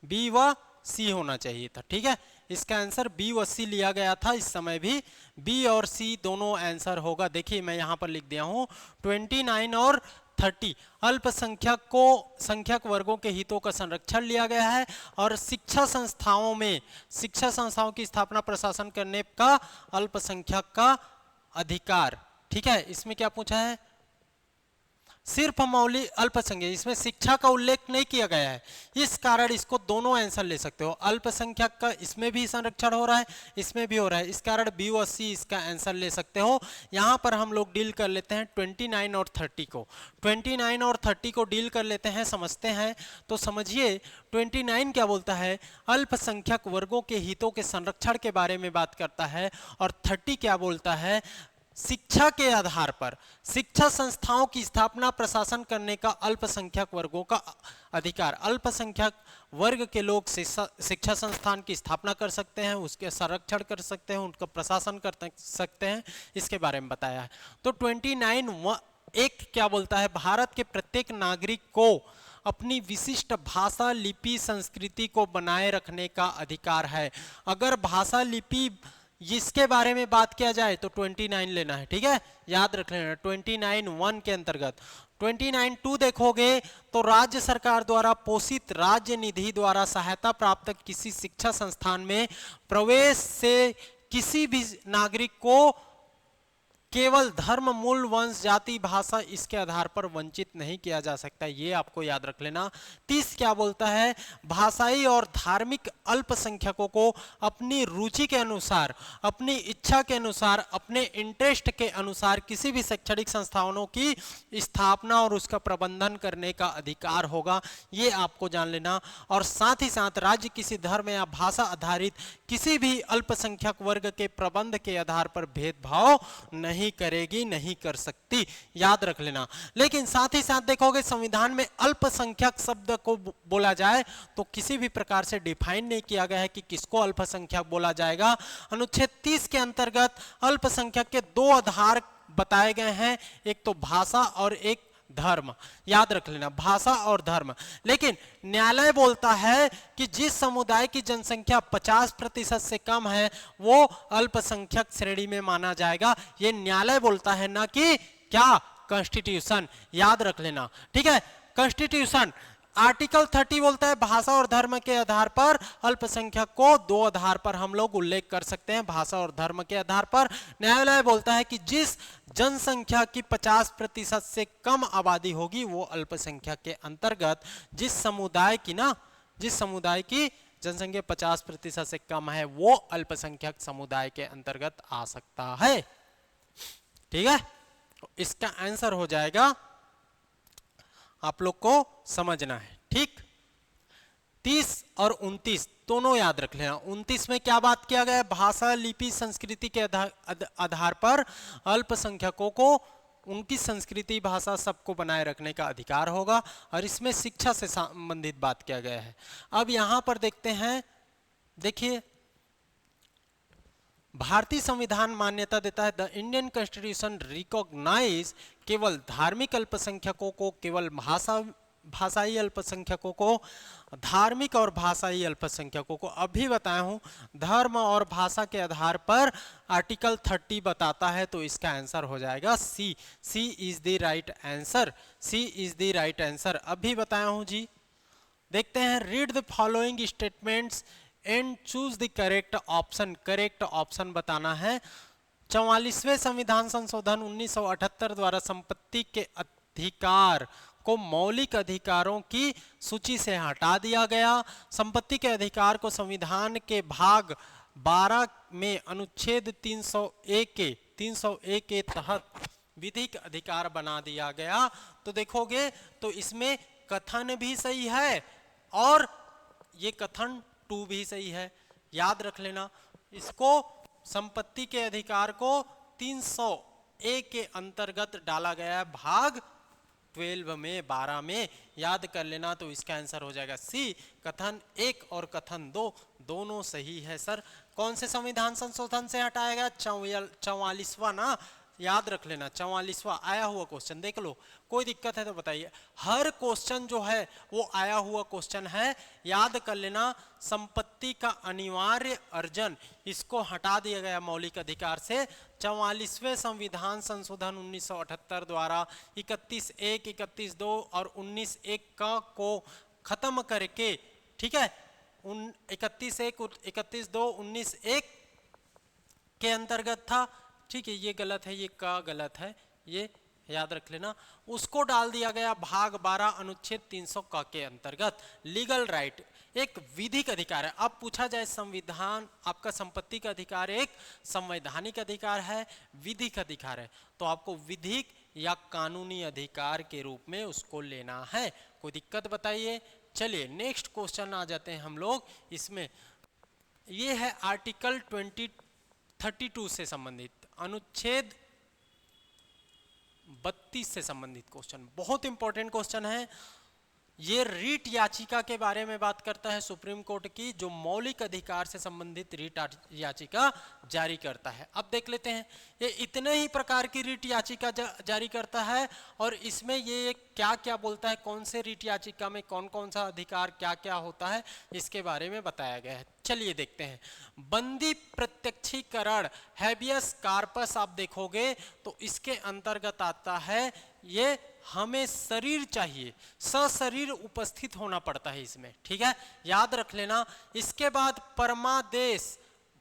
Speaker 1: बी व सी होना चाहिए था। ठीक है, इसका आंसर बी व सी लिया गया था, इस समय भी बी और सी दोनों आंसर होगा। देखिए मैं यहां पर लिख दिया हूं 29 और 30 संख्यक वर्गों के हितों का संरक्षण लिया गया है और शिक्षा संस्थाओं में, शिक्षा संस्थाओं की स्थापना प्रशासन करने का अल्पसंख्यक का अधिकार। ठीक है, इसमें क्या पूछा है? सिर्फ मौलिक अल्पसंख्यक, इसमें शिक्षा का उल्लेख नहीं किया गया है, इस कारण इसको दोनों आंसर ले सकते हो। अल्पसंख्यक का इसमें भी संरक्षण हो रहा है, इसमें भी हो रहा है, इस कारण बी और सी इसका आंसर ले सकते हो। यहां पर हम लोग डील कर लेते हैं 29 और 30 को, 29 और 30 को डील कर लेते हैं, समझते हैं। तो समझिए 29 क्या बोलता है? अल्पसंख्यक वर्गों के हितों के संरक्षण के बारे में बात करता है, और 30 क्या बोलता है? शिक्षा के आधार पर शिक्षा संस्थाओं की स्थापना प्रशासन करने का अल्पसंख्यक वर्गों का अधिकार। अल्पसंख्यक वर्ग के लोग शिक्षा संस्थान की स्थापना कर सकते हैं, उसके संरक्षण कर सकते हैं, उनका प्रशासन कर सकते हैं, इसके बारे में बताया है। तो 29 एक क्या बोलता है? भारत के प्रत्येक नागरिक को अपनी विशिष्ट भाषा, लिपि, संस्कृति को बनाए रखने का अधिकार है। अगर भाषा, लिपि इसके बारे में बात किया जाए तो 29 लेना है, ठीक है, याद रख लेना। 29(1) के अंतर्गत 29(2) देखोगे तो राज्य सरकार द्वारा पोषित राज्य निधि द्वारा सहायता प्राप्त किसी शिक्षा संस्थान में प्रवेश से किसी भी नागरिक को केवल धर्म, मूल, वंश, जाति, भाषा इसके आधार पर वंचित नहीं किया जा सकता, ये आपको याद रख लेना। 30 क्या बोलता है, भाषाई और धार्मिक अल्पसंख्यकों को अपनी रुचि के अनुसार, अपनी इच्छा के अनुसार, अपने इंटरेस्ट के अनुसार किसी भी शैक्षणिक संस्थानों की स्थापना और उसका प्रबंधन करने का अधिकार होगा, ये आपको जान लेना। और साथ ही साथ राज्य किसी धर्म या भाषा आधारित किसी भी अल्पसंख्यक वर्ग के प्रबंध के आधार पर भेदभाव नहीं करेगी, नहीं कर सकती, याद रख लेना। लेकिन साथ ही साथ देखोगे संविधान में अल्पसंख्यक शब्द को बोला जाए तो किसी भी प्रकार से डिफाइन नहीं किया गया है कि किसको अल्पसंख्यक बोला जाएगा। अनुच्छेद 30 के अंतर्गत अल्पसंख्यक के 2 आधार बताए गए हैं, एक तो भाषा और एक धर्म, याद रख लेना, भाषा और धर्म। लेकिन न्यायालय बोलता है कि जिस समुदाय की जनसंख्या 50% से कम है वो अल्पसंख्यक श्रेणी में माना जाएगा, ये न्यायालय बोलता है, ना कि क्या कॉन्स्टिट्यूशन, याद रख लेना, ठीक है। कॉन्स्टिट्यूशन आर्टिकल 30 बोलता है भाषा और धर्म के आधार पर अल्पसंख्यक को 2 आधार पर हम लोग उल्लेख कर सकते हैं, भाषा और धर्म के आधार पर। न्यायालय बोलता है कि जिस जनसंख्या की 50% से कम आबादी होगी वो अल्पसंख्यक के अंतर्गत, जिस समुदाय की जनसंख्या 50% से कम है वो अल्पसंख्यक समुदाय के अंतर्गत आ सकता है, ठीक है। इसका आंसर हो जाएगा, आप लोग को समझना है, ठीक। 30 और 29 दोनों याद रख लेना। 29 में क्या बात किया गया है, भाषा, लिपि, संस्कृति के आधार पर अल्पसंख्यकों को उनकी संस्कृति, भाषा सबको बनाए रखने का अधिकार होगा, और इसमें शिक्षा से संबंधित बात किया गया है। अब यहां पर देखते हैं, देखिए भारतीय संविधान मान्यता देता है, द इंडियन कॉन्स्टिट्यूशन रिकॉग्नाइज केवल धार्मिक अल्पसंख्यकों को, केवल भाषाई अल्पसंख्यकों को, धार्मिक और भाषाई अल्पसंख्यकों को। अभी बताया हूं धर्म और भाषा के आधार पर आर्टिकल 30 बताता है, तो इसका आंसर हो जाएगा C. C is the right answer, C is the right answer. अभी बताया हूं जी। देखते हैं, read the following statements and choose the correct option. Correct option बताना है। 44वें संविधान संशोधन 1978 द्वारा संपत्ति के अधिकार को मौलिक अधिकारों की सूची से हटा दिया गया। संपत्ति के अधिकार को संविधान के भाग 12 में अनुच्छेद 301 के तहत विधिक अधिकार बना दिया गया। तो देखोगे तो इसमें कथन भी सही है और ये कथन 2 भी सही है, याद रख लेना। इसको संपत्ति के अधिकार को 301 के अंतर्गत डाला गया है, भाग 12 में, 12 में, याद कर लेना। तो इसका आंसर हो जाएगा सी। कथन 1 और कथन 2 दोनों सही है सर। कौन से संविधान संशोधन से हटाया गया? 44वां ना, याद रख लेना। 44वां आया हुआ क्वेश्चन देख लो, कोई दिक्कत है तो बताइए। हर क्वेश्चन जो है वो आया हुआ क्वेश्चन है, याद कर लेना। संपत्ति का अनिवार्य अर्जन, इसको हटा दिया गया मौलिक अधिकार से 44वें संविधान संशोधन 1978 द्वारा 31(1), 31(2) और 19(1) को खत्म करके, ठीक है। 31(1), 31(2), 19(1) के अंतर्गत था, ठीक है। ये गलत है, ये का गलत है, ये याद रख लेना। उसको डाल दिया गया भाग 12 अनुच्छेद 300 का के अंतर्गत। लीगल राइट एक विधिक अधिकार है। अब पूछा जाए संविधान, आपका संपत्ति का अधिकार एक संवैधानिक अधिकार है, विधिक अधिकार है, तो आपको विधिक या कानूनी अधिकार के रूप में उसको लेना है। कोई दिक्कत बताइए। चलिए नेक्स्ट क्वेश्चन आ जाते हैं हम लोग। इसमें ये है आर्टिकल 32 से संबंधित, अनुच्छेद 32 से संबंधित क्वेश्चन, बहुत इंपॉर्टेंट क्वेश्चन है। ये रीट याचिका के बारे में बात करता है, सुप्रीम कोर्ट की, जो मौलिक अधिकार से संबंधित रीट याचिका जारी करता है। अब देख लेते हैं, ये इतने ही प्रकार की रीट याचिका जारी करता है और इसमें ये क्या क्या बोलता है, कौन से रीट याचिका में कौन कौन सा अधिकार क्या क्या होता है, इसके बारे में बताया गया है। चलिए देखते हैं। बंदी प्रत्यक्षीकरण हैबियस कार्पस आप देखोगे तो इसके अंतर्गत आता है, ये हमें शरीर चाहिए, सशरीर उपस्थित होना पड़ता है इसमें, ठीक है, याद रख लेना। इसके बाद परमादेश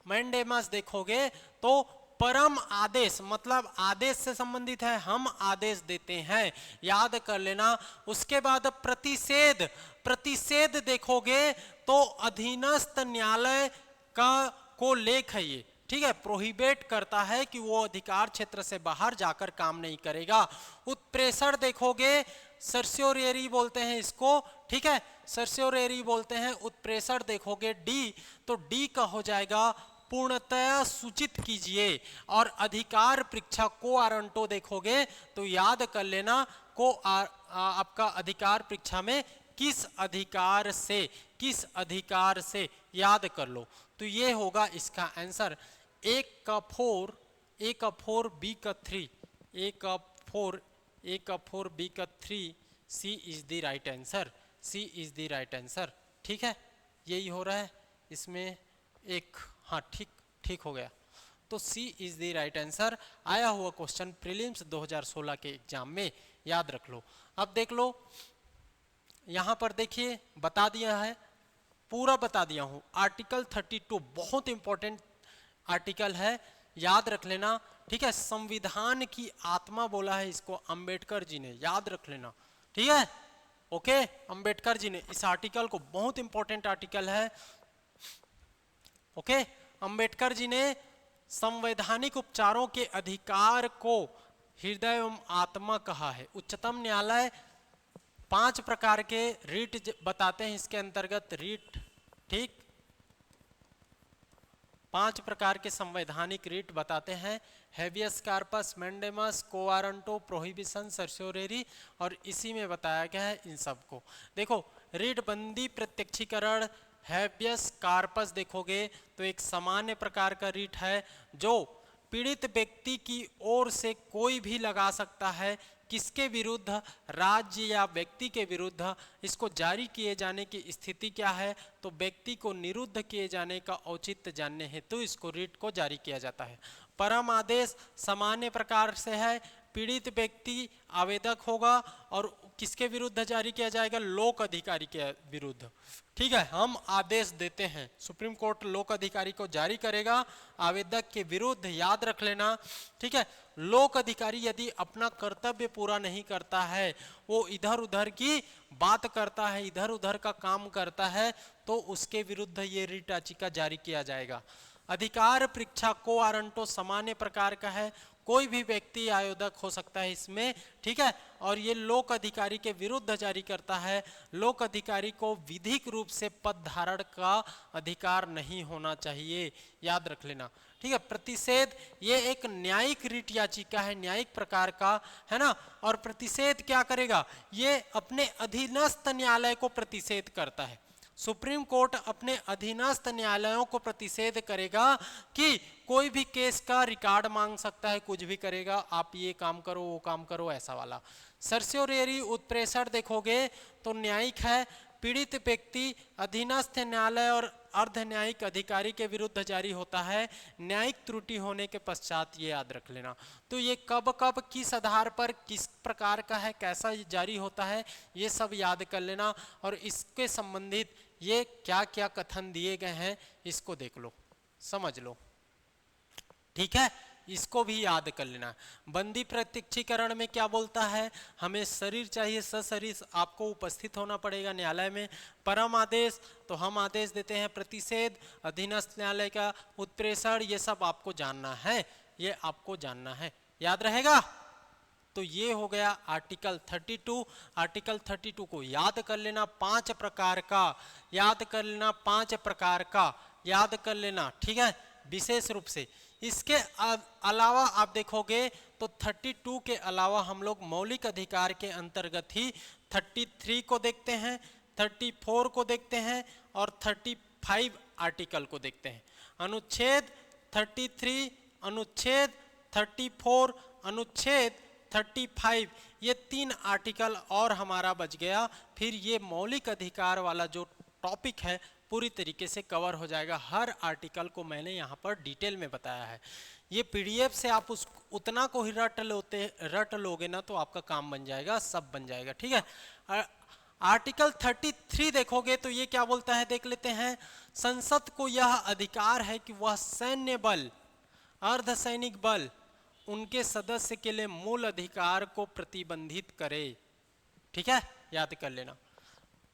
Speaker 1: मैंडेमस देखोगे तो परम आदेश मतलब आदेश से संबंधित है, हम आदेश देते हैं, याद कर लेना। उसके बाद प्रतिषेध, प्रतिषेध देखोगे तो अधीनस्थ न्यायालय का को लेख है ये, ठीक है, प्रोहिबिट करता है कि वो अधिकार क्षेत्र से बाहर जाकर काम नहीं करेगा। उत्प्रेषण देखोगे, सर्स्योरियरी बोलते हैं इसको, ठीक है, सर्स्योरियरी बोलते हैं। उत्प्रेषण देखोगे डी, तो डी का हो जाएगा पूर्णतया सूचित कीजिए। और अधिकार परीक्षा को आरंटो देखोगे तो याद कर लेना को आपका अधिकार परीक्षा में किस अधिकार से, किस अधिकार से, याद कर लो। तो ये होगा इसका आंसर। A का 4, A का 4, B का 3, A का 4, A का 4, B का 3, C is the right answer, C is the right answer, ठीक है, यही हो रहा है इसमें एक, हाँ ठीक, ठीक हो गया। तो C is the right answer, आया हुआ क्वेश्चन प्रीलिम्स 2016 के एग्जाम में, याद रख लो। अब देख लो यहां पर देखिए बता दिया है, पूरा बता दिया हूं। आर्टिकल 32 बहुत इंपॉर्टेंट आर्टिकल है, याद रख लेना, ठीक है। संविधान की आत्मा बोला है इसको अंबेडकर जी ने, याद रख लेना, ठीक है, ओके। अंबेडकर जी ने इस आर्टिकल को, बहुत इंपॉर्टेंट आर्टिकल है, ओके। अंबेडकर जी ने संवैधानिक उपचारों के अधिकार को हृदय एवं आत्मा कहा है। उच्चतम न्यायालय 5 प्रकार के रीट बताते हैं इसके अंतर्गत, रीट, ठीक, 5 प्रकार के संवैधानिक रीट बताते हैं, habeas corpus, mandamus, quo warranto, prohibition, certiorari, और इसी में बताया गया है इन सबको। देखो रीट बंदी प्रत्यक्षीकरण, हैबियस कार्पस देखोगे तो एक सामान्य प्रकार का रीट है जो पीड़ित व्यक्ति की ओर से कोई भी लगा सकता है, किसके विरुद्ध, राज्य या व्यक्ति के विरुद्ध। इसको जारी किए जाने की स्थिति क्या है, तो व्यक्ति को निरुद्ध किए जाने का औचित्य जानने हेतु इसको रीट को जारी किया जाता है। परम आदेश सामान्य प्रकार से है, पीड़ित व्यक्ति आवेदक होगा और किसके विरुद्ध जारी किया जाएगा, लोक अधिकारी के विरुद्ध, ठीक है, हम आदेश देते हैं, सुप्रीम कोर्ट लोक अधिकारी को जारी करेगा आवेदक के विरुद्ध, याद रख लेना, ठीक है। लोक अधिकारी यदि अपना कर्तव्य पूरा नहीं करता है, वो इधर उधर की बात करता है, इधर उधर का काम करता है, तो उसके विरुद्ध ये रिट याचिका जारी किया जाएगा। अधिकार परीक्षा को वारंटो सामान्य प्रकार का है, कोई भी व्यक्ति आवेदक हो सकता है इसमें, ठीक है, और ये लोक अधिकारी के विरुद्ध जारी करता है। लोक अधिकारी को विधिक रूप से पद धारण का अधिकार नहीं होना चाहिए, याद रख लेना, ठीक है। प्रतिषेध ये एक न्यायिक रीट याचिका है, न्यायिक प्रकार का है ना, और प्रतिषेध क्या करेगा, ये अपने अधीनस्थ न्यायालय को प्रतिषेध करता है। सुप्रीम कोर्ट अपने अधीनस्थ न्यायालयों को प्रतिषेध करेगा कि कोई भी केस का रिकॉर्ड मांग सकता है, कुछ भी करेगा, आप ये काम करो वो काम करो, ऐसा वाला। सर्स्योरियरी उत्प्रेषण देखोगे तो न्यायिक है, पीड़ित व्यक्ति अधीनस्थ न्यायालय और अर्ध न्यायिक अधिकारी के विरुद्ध जारी होता है, न्यायिक त्रुटि होने के पश्चात, ये याद रख लेना। तो ये कब कब किस आधार पर किस प्रकार का है, कैसा जारी होता है, ये सब याद कर लेना। और इसके संबंधित ये क्या क्या कथन दिए गए हैं इसको देख लो, समझ लो, ठीक है, इसको भी याद कर लेना। बंदी प्रत्यक्षीकरण में क्या बोलता है, हमें शरीर चाहिए, सशरीर आपको उपस्थित होना पड़ेगा न्यायालय में। परम आदेश तो हम आदेश देते हैं, प्रतिषेध अधीनस्थ न्यायालय का, उत्प्रेषण, ये सब आपको जानना है, ये आपको जानना है, याद रहेगा। तो ये हो गया आर्टिकल 32। आर्टिकल 32 को याद कर लेना, 5 प्रकार का, याद कर लेना, 5 प्रकार का याद कर लेना, ठीक है, विशेष रूप से। इसके अलावा आप देखोगे तो 32 के अलावा हम लोग मौलिक अधिकार के अंतर्गत ही 33 को देखते हैं, 34 को देखते हैं और 35 आर्टिकल को देखते हैं। अनुच्छेद 33, अनुच्छेद 34, अनुच्छेद 35, ये 3 आर्टिकल और हमारा बच गया। फिर ये मौलिक अधिकार वाला जो टॉपिक है पूरी तरीके से कवर हो जाएगा। हर आर्टिकल को मैंने यहाँ पर डिटेल में बताया है। ये पीडीएफ से आप उस उतना को ही रट लोगे ना तो आपका काम बन जाएगा, सब बन जाएगा, ठीक है। आर्टिकल 33 देखोगे तो ये क्या बोलता है, देख लेते हैं। संसद को यह अधिकार है कि वह सैन्य बल, अर्धसैनिक बल, उनके सदस्य के लिए मूल अधिकार को प्रतिबंधित करे, ठीक है, याद कर लेना।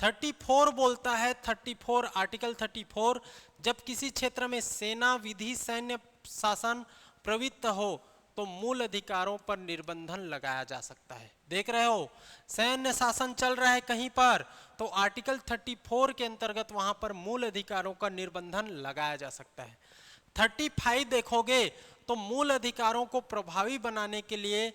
Speaker 1: 34 बोलता है, 34 आर्टिकल 34, जब किसी क्षेत्र में सेना विधि सैन्य शासन प्रवृत्त हो तो मूल अधिकारों पर निर्बंधन लगाया जा सकता है। देख रहे हो, सैन्य शासन चल रहा है कहीं पर तो आर्टिकल 34 के अंतर्गत वहां पर मूल अधिकारों का निर्बंधन लगाया जा सकता है। 35 देखोगे तो मूल अधिकारों को प्रभावी बनाने के लिए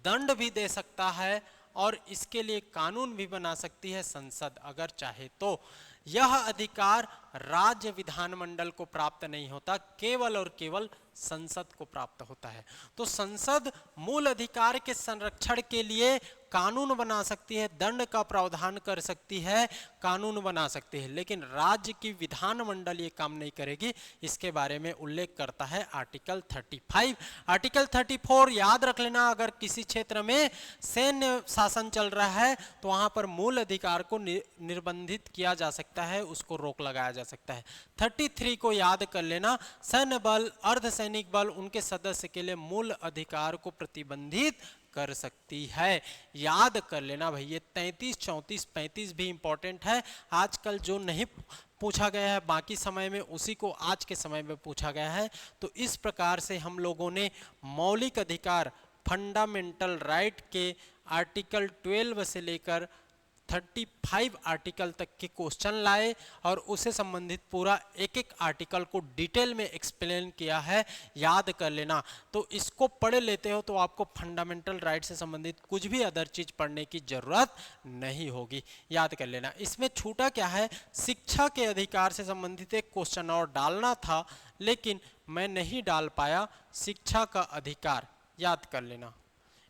Speaker 1: दंड भी दे सकता है और इसके लिए कानून भी बना सकती है संसद अगर चाहे तो। यह अधिकार राज्य विधानमंडल को प्राप्त नहीं होता, केवल और केवल संसद को प्राप्त होता है। तो संसद मूल अधिकार के संरक्षण के लिए कानून बना सकती है, दंड का प्रावधान कर सकती है, कानून बना सकती है, लेकिन राज्य की विधानमंडल ये काम नहीं करेगी। इसके बारे में उल्लेख करता है आर्टिकल 35। आर्टिकल 34 याद रख लेना, अगर किसी क्षेत्र में सैन्य शासन चल रहा है तो वहां पर मूल अधिकार को निर्बंधित किया जा सकता है, उसको रोक लगाया जा सकता है। 33 को याद कर लेना, सैन्य बल, अर्धसैनिक बल, उनके सदस्य के लिए मूल अधिकार को प्रतिबंधित कर सकती है। याद कर लेना भाई, ये 33, 34, 35 भी इंपॉर्टेंट है। आजकल जो नहीं पूछा गया है बाकी समय में, उसी को आज के समय में पूछा गया है। तो इस प्रकार से हम लोगों ने मौलिक अधिकार, फंडामेंटल राइट के आर्टिकल 12 से लेकर 35 आर्टिकल तक के क्वेश्चन लाए और उससे संबंधित पूरा एक एक आर्टिकल को डिटेल में एक्सप्लेन किया है। याद कर लेना, तो इसको पढ़ लेते हो तो आपको फंडामेंटल राइट से संबंधित कुछ भी अदर चीज पढ़ने की जरूरत नहीं होगी। याद कर लेना। इसमें छूटा क्या है, शिक्षा के अधिकार से संबंधित एक क्वेश्चन और डालना था लेकिन मैं नहीं डाल पाया, शिक्षा का अधिकार। याद कर लेना,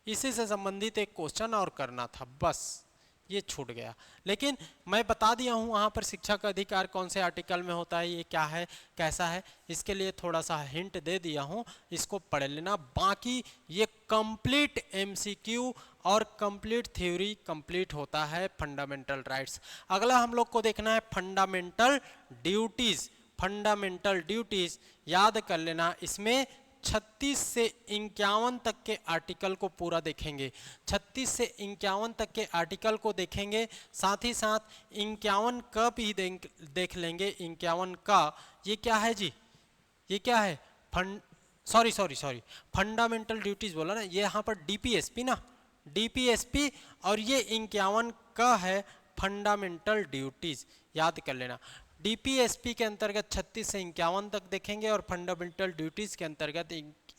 Speaker 1: इसी से संबंधित एक क्वेश्चन और करना था, बस ये छूट गया। लेकिन मैं बता दिया हूं वहां पर शिक्षा का अधिकार कौन से आर्टिकल में होता है, ये क्या है, कैसा है, इसके लिए थोड़ा सा हिंट दे दिया हूं, इसको पढ़ लेना। बाकी ये कंप्लीट एमसीक्यू और कंप्लीट थ्योरी कंप्लीट होता है फंडामेंटल राइट्स। अगला हम लोग को देखना है फंडामेंटल ड्यूटीज। फंडामेंटल ड्यूटीज याद कर लेना, इसमें 36 से 51 तक के आर्टिकल को पूरा देखेंगे। 36 से 51 तक के आर्टिकल को देखेंगे, साथ ही साथ 51 का भी देख लेंगे। 51 का ये क्या है जी, ये क्या है, सॉरी फंडामेंटल ड्यूटीज बोला ना, ये यहाँ पर डीपीएसपी ना, डीपीएसपी, और ये 51 का है फंडामेंटल ड्यूटीज। याद कर लेना, डीपीएसपी के अंतर्गत 36 से 51 तक देखेंगे और फंडामेंटल ड्यूटीज के अंतर्गत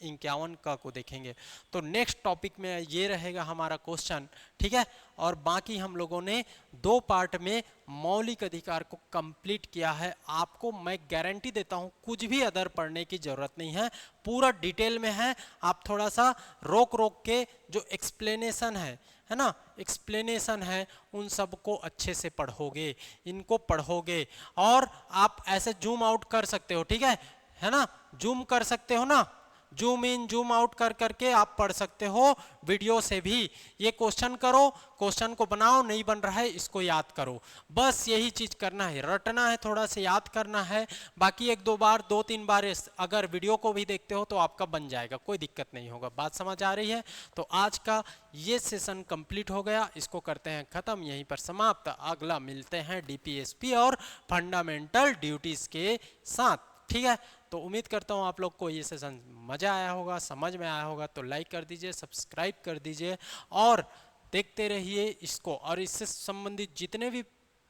Speaker 1: 51 का को देखेंगे। तो नेक्स्ट टॉपिक में ये रहेगा हमारा क्वेश्चन, ठीक है। और बाकी हम लोगों ने 2 पार्ट में मौलिक अधिकार को कंप्लीट किया है। आपको मैं गारंटी देता हूं कुछ भी अदर पढ़ने की जरूरत नहीं है, पूरा डिटेल में है। आप थोड़ा सा रोक रोक के जो एक्सप्लेनेशन है ना, एक्सप्लेनेशन है, उन सब को अच्छे से पढ़ोगे, इनको पढ़ोगे और आप ऐसे जूम आउट कर सकते हो, ठीक है ना, जूम कर सकते हो ना, जूम इन जूम आउट कर करके आप पढ़ सकते हो वीडियो से भी। ये क्वेश्चन करो, क्वेश्चन को बनाओ, नहीं बन रहा है इसको याद करो, बस यही चीज करना है, रटना है, थोड़ा सा याद करना है। बाकी 1-2 बार 2-3 बार अगर वीडियो को भी देखते हो तो आपका बन जाएगा, कोई दिक्कत नहीं होगा। बात समझ आ रही है? तो आज का ये सेशन कंप्लीट हो गया, इसको करते हैं खत्म, यहीं पर समाप्त। अगला मिलते हैं डीपीएसपी और फंडामेंटल ड्यूटीज के साथ, ठीक है। तो उम्मीद करता हूँ आप लोग को ये सेशन मज़ा आया होगा, समझ में आया होगा। तो लाइक कर दीजिए, सब्सक्राइब कर दीजिए और देखते रहिए इसको। और इससे संबंधित जितने भी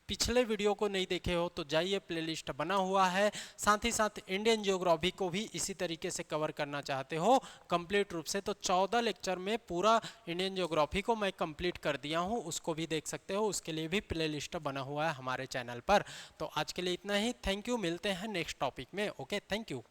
Speaker 1: पिछले वीडियो को नहीं देखे हो तो जाइए, प्लेलिस्ट बना हुआ है। साथ ही साथ इंडियन ज्योग्राफी को भी इसी तरीके से कवर करना चाहते हो कंप्लीट रूप से, तो 14 लेक्चर में पूरा इंडियन ज्योग्राफी को मैं कंप्लीट कर दिया हूं, उसको भी देख सकते हो। उसके लिए भी प्लेलिस्ट बना हुआ है हमारे चैनल पर। तो आज के लिए इतना ही, थैंक यू, मिलते हैं नेक्स्ट टॉपिक में। Okay, thank you.